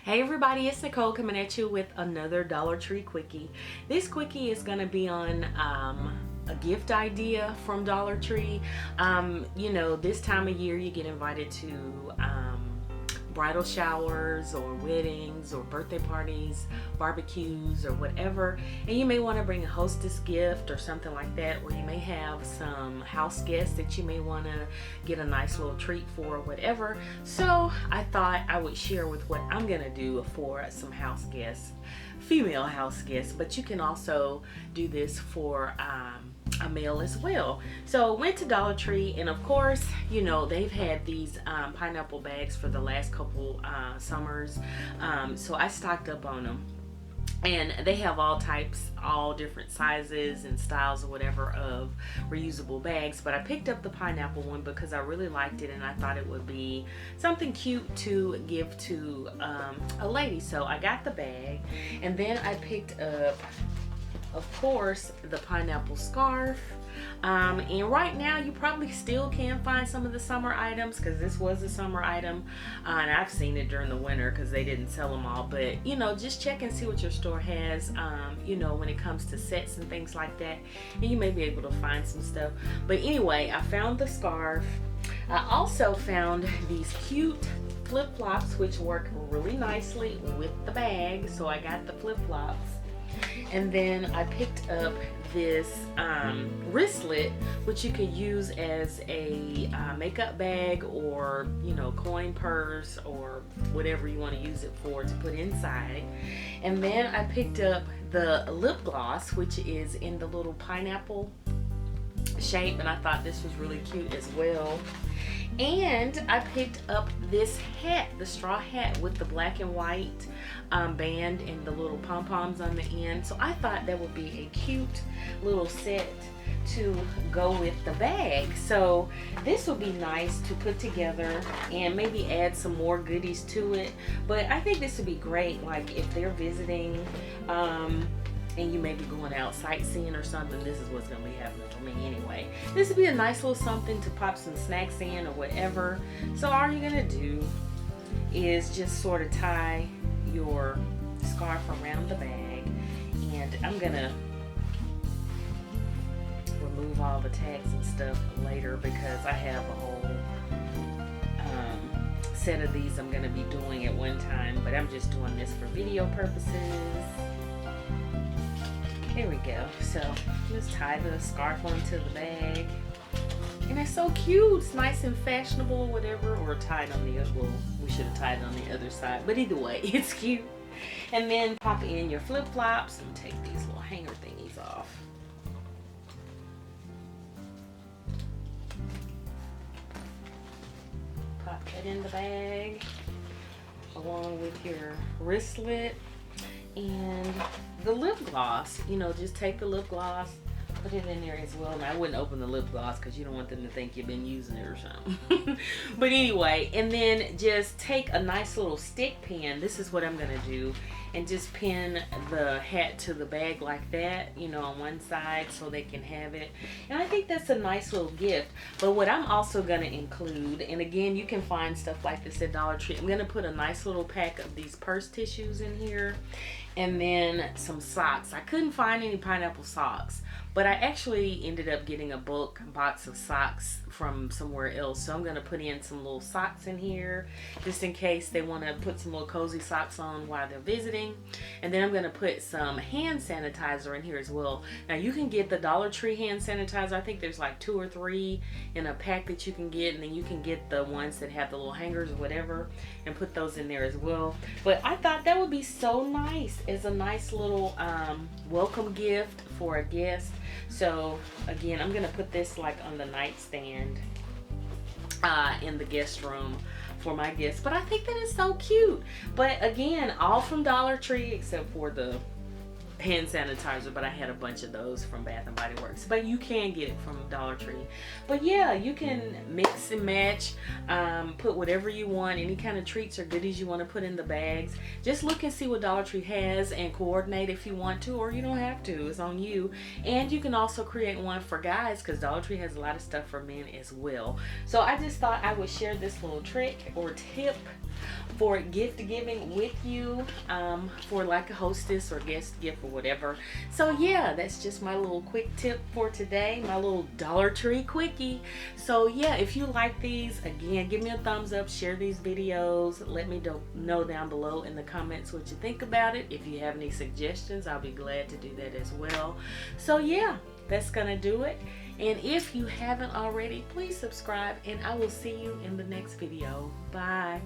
Hey everybody, it's Nicole coming at you with another Dollar Tree Quickie. This Quickie is going to be on a gift idea from Dollar Tree. You know, this time of year you get invited to bridal showers or weddings or birthday parties, barbecues or whatever, and you may want to bring a hostess gift or something like that, or you may have some house guests that you may want to get a nice little treat for or whatever. So I thought I would share with what I'm gonna do for some house guests, female house guests, but you can also do this for a male as well. So went to Dollar Tree, and of course, you know, they've had these pineapple bags for the last couple summers, so I stocked up on them, and they have all types, all different sizes and styles or whatever of reusable bags, but I picked up the pineapple one because I really liked it and I thought it would be something cute to give to a lady. So I got the bag, and then I picked up, of course, the pineapple scarf, and right now you probably still can find some of the summer items because this was a summer item, and I've seen it during the winter because they didn't sell them all. But you know, just check and see what your store has, you know, when it comes to sets and things like that, and you may be able to find some stuff. But anyway, I found the scarf. I also found these cute flip-flops which work really nicely with the bag, so I got the flip-flops. And then I picked up this wristlet, which you could use as a makeup bag, or you know, coin purse, or whatever you want to use it for, to put inside. And then I picked up the lip gloss, which is in the little pineapple shape, and I thought this was really cute as well. And I picked up this hat, the straw hat with the black and white band and the little pom-poms on the end. So I thought that would be a cute little set to go with the bag. So this would be nice to put together and maybe add some more goodies to it. But I think this would be great, like if they're visiting and you may be going out sightseeing or something. This is what's going to be happening for me anyway. This would be a nice little something to pop some snacks in or whatever. So all you're going to do is just sort of tie your scarf around the bag, and I'm going to remove all the tags and stuff later because I have a whole set of these I'm going to be doing at one time, but I'm just doing this for video purposes. There we go. So just tie the scarf onto the bag, and it's so cute. It's nice and fashionable or whatever, or tied on the other. Well, we should have tied it on the other side, but either way, it's cute. And then pop in your flip flops and take these little hanger thingies off. Pop that in the bag along with your wristlet. And the lip gloss, you know, just take the lip gloss, put it in there as well. And I wouldn't open the lip gloss because you don't want them to think you've been using it or something. But anyway, and then just take a nice little stick pin. This is what I'm going to do. And just pin the hat to the bag like that, you know, on one side so they can have it. And I think that's a nice little gift. But what I'm also going to include, and again, you can find stuff like this at Dollar Tree. I'm going to put a nice little pack of these purse tissues in here. And then some socks. I couldn't find any pineapple socks, but I actually ended up getting a bulk box of socks from somewhere else. So I'm going to put in some little socks in here just in case they want to put some little cozy socks on while they're visiting. And then I'm going to put some hand sanitizer in here as well. Now you can get the Dollar Tree hand sanitizer. I think there's like 2 or 3 in a pack that you can get, and then you can get the ones that have the little hangers or whatever and put those in there as well. But I thought that would be so nice as a nice little welcome gift for a guest. So again, I'm gonna put this like on the nightstand in the guest room for my guests. But I think that is so cute. But again, all from Dollar Tree except for the hand sanitizer, but I had a bunch of those from Bath and Body Works. But you can get it from Dollar Tree. But yeah, you can mix and match, put whatever you want, any kind of treats or goodies you want to put in the bags. Just look and see what Dollar Tree has and coordinate if you want to, or you don't have to. It's on you. And you can also create one for guys, because Dollar Tree has a lot of stuff for men as well. So I just thought I would share this little trick or tip for gift giving with you, for like a hostess or guest gift or whatever. So yeah, that's just my little quick tip for today, my little Dollar Tree quickie. So yeah, if you like these, again, give me a thumbs up, share these videos, let me know down below in the comments what you think about it. If you have any suggestions, I'll be glad to do that as well. So yeah, that's gonna do it. And if you haven't already, please subscribe, and I will see you in the next video. Bye.